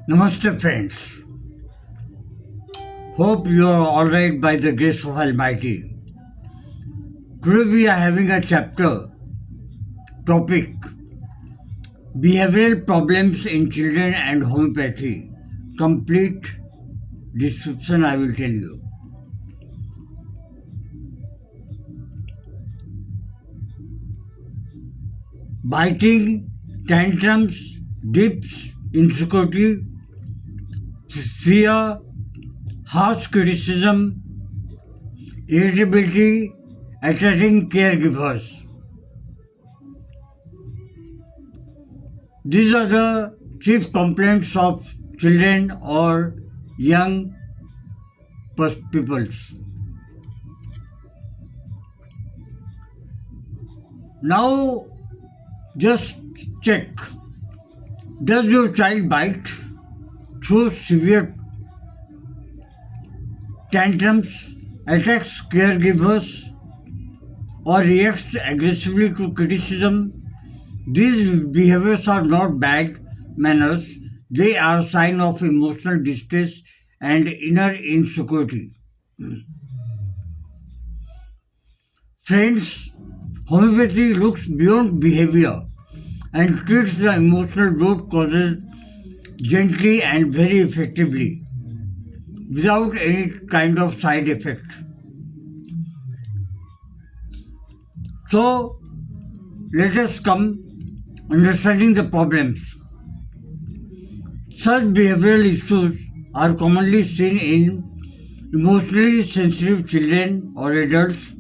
Namaste friends. Hope you are alright by the grace of Almighty. Today we are having a chapter topic Behavioral Problems in Children and Homeopathy. Complete description I will tell you. Biting, tantrums, dips, insecurity, fear, harsh criticism, irritability, attacking caregivers. These are the chief complaints of children or young peoples. Now, just check. Does your child bite through severe tantrums, attacks caregivers, or reacts aggressively to criticism? These behaviors are not bad manners, they are a sign of emotional distress and inner insecurity. Friends, homeopathy looks beyond behavior and treats the emotional root causes gently and very effectively without any kind of side effect. So, let us come understanding the problems. Such behavioral issues are commonly seen in emotionally sensitive children or adults,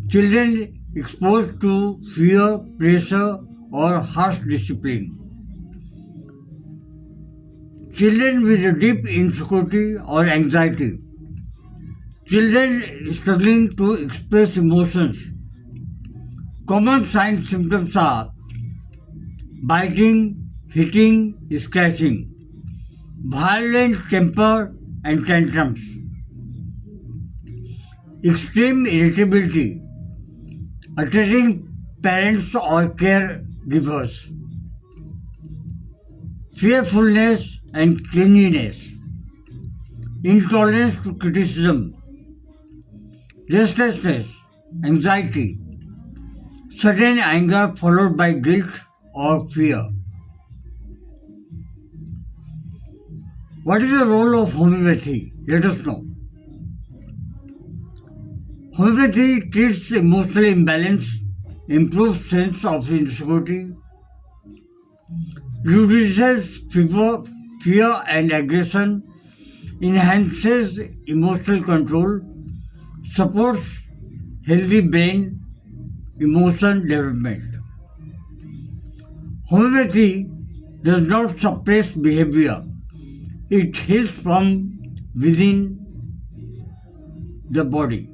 children exposed to fear, pressure, or harsh discipline, children with a deep insecurity or anxiety, children struggling to express emotions. Common signs symptoms are biting, hitting, scratching, violent temper and tantrums, extreme irritability, attacking parents or caregivers, fearfulness and clinginess, intolerance to criticism, restlessness, anxiety, sudden anger followed by guilt or fear. What is the role of homeopathy? Let us know. Homeopathy treats emotional imbalance, improves sense of insecurity, reduces fear and aggression, enhances emotional control, supports healthy brain emotion development. Homeopathy does not suppress behavior, it heals from within the body.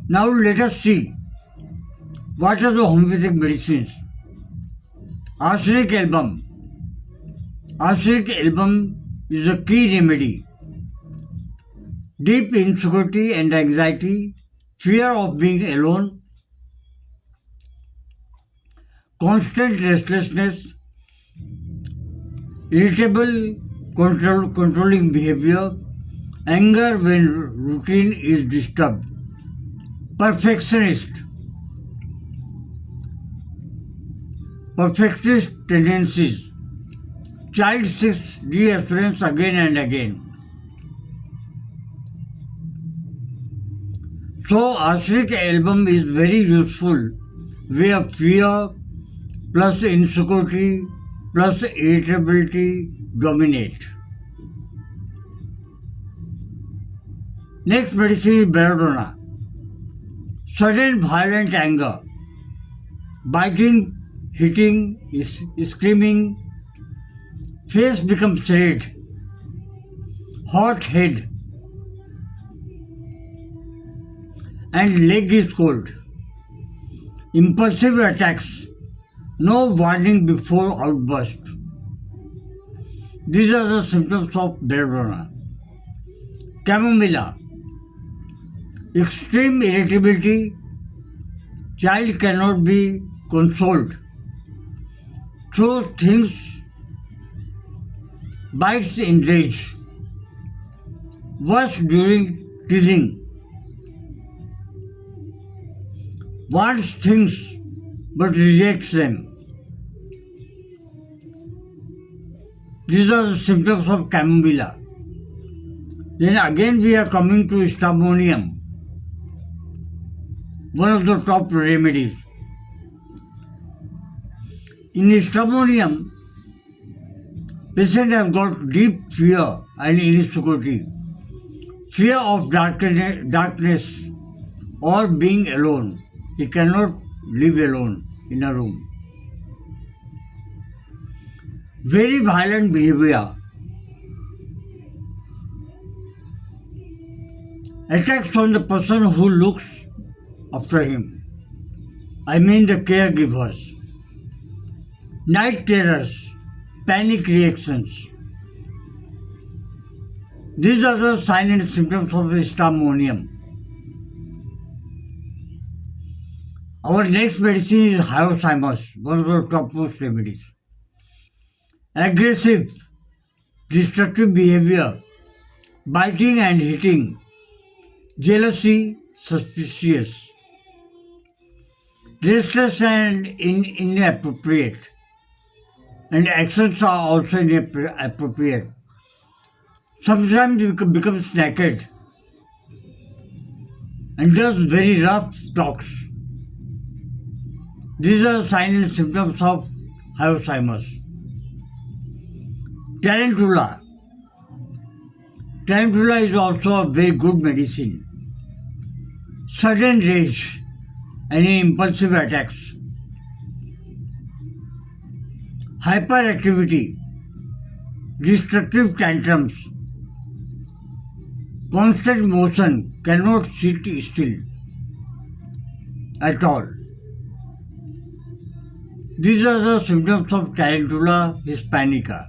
Now let us see what are the homeopathic medicines. Arsenic album. Arsenic album is a key remedy. Deep insecurity and anxiety, fear of being alone, constant restlessness, irritable, controlling behavior, anger when routine is disturbed, perfectionist tendencies, child seeks reassurance again and again. So arsenic album is very useful where fear plus insecurity plus irritability dominate. Next medicine is belladonna. Sudden violent anger, biting, hitting, screaming, face becomes red, hot head, and leg is cold. Impulsive attacks, no warning before outburst. These are the symptoms of belladonna. Chamomilla, extreme irritability, child cannot be consoled, throw things bites in rage, worse during teething, wants things but rejects them. These are the symptoms of chamomilla. Then again we are coming to stramonium, one of the top remedies. In stramonium, patients have got deep fear and insecurity, fear of darkness or being alone. He cannot live alone in a room. Very violent behavior, attacks on the person who looks after him. I mean the caregivers. Night terrors, panic reactions. These are the signs and symptoms of stramonium. Our next medicine is hyoscyamus, one of the topmost remedies. Aggressive, destructive behavior, biting and hitting, jealousy, suspicious, restless and inappropriate, and actions are also inappropriate. Sometimes he becomes naked and does very rough talks. These are signs and symptoms of hyoscyamus. Tarantula. Tarantula is also a very good medicine. Sudden rage and impulsive attacks. Hyperactivity, destructive tantrums, constant motion, cannot sit still at all. These are the symptoms of Tarantula hispanica.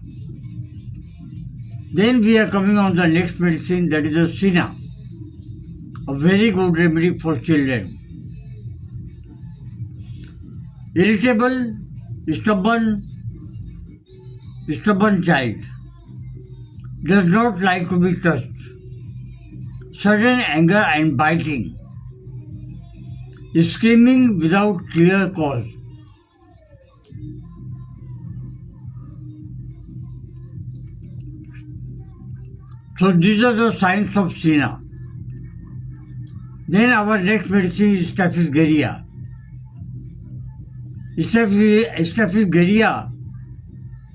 Then we are coming on the next medicine, that is the Senna, a very good remedy for children. Irritable, stubborn child, does not like to be touched. Sudden anger and biting, screaming without clear cause. So these are the signs of Senna. Then our next medicine is Staphylococcus. Staphylococcus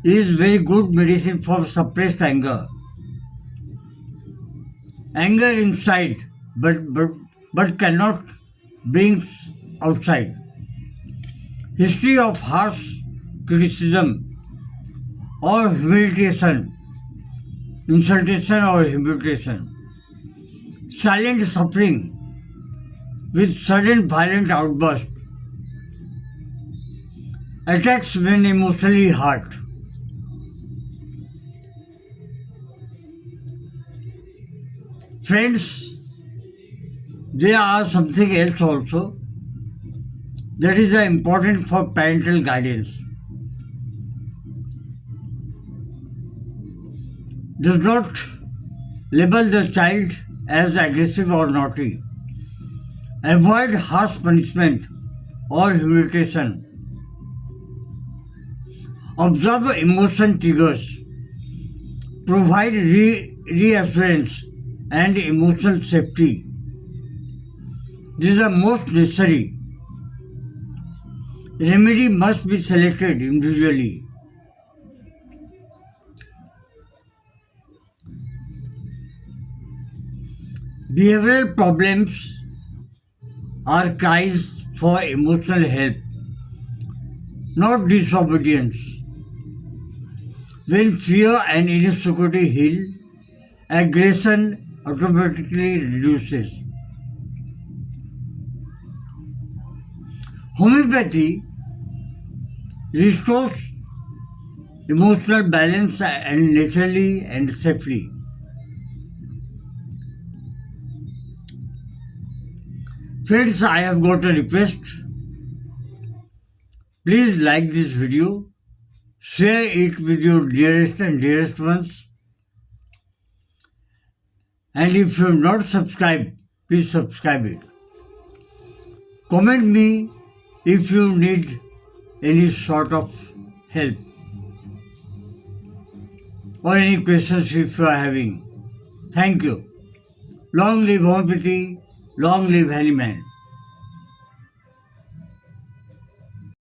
is very good medicine for suppressed anger. Anger inside, but cannot bring outside. History of harsh criticism or humiliation, insultation or humiliation. Silent suffering with sudden violent outburst. Attacks when emotionally hurt. Friends, there are something else also that is important for parental guidance. Does not label the child as aggressive or naughty. Avoid harsh punishment or humiliation. Observe emotion triggers. Provide reassurance and emotional safety. These are most necessary. Remedy must be selected individually. Behavioral problems are cries for emotional help, not disobedience. When fear and insecurity heal, aggression automatically reduces. Homeopathy restores emotional balance and naturally and safely. Friends, I have got a request. Please like this video, Share it with your nearest and dearest ones. And if you have not subscribed, please subscribe it. Comment me if you need any sort of help or any questions if you are having. Thank you. Long live homeopathy, long live Hanuman.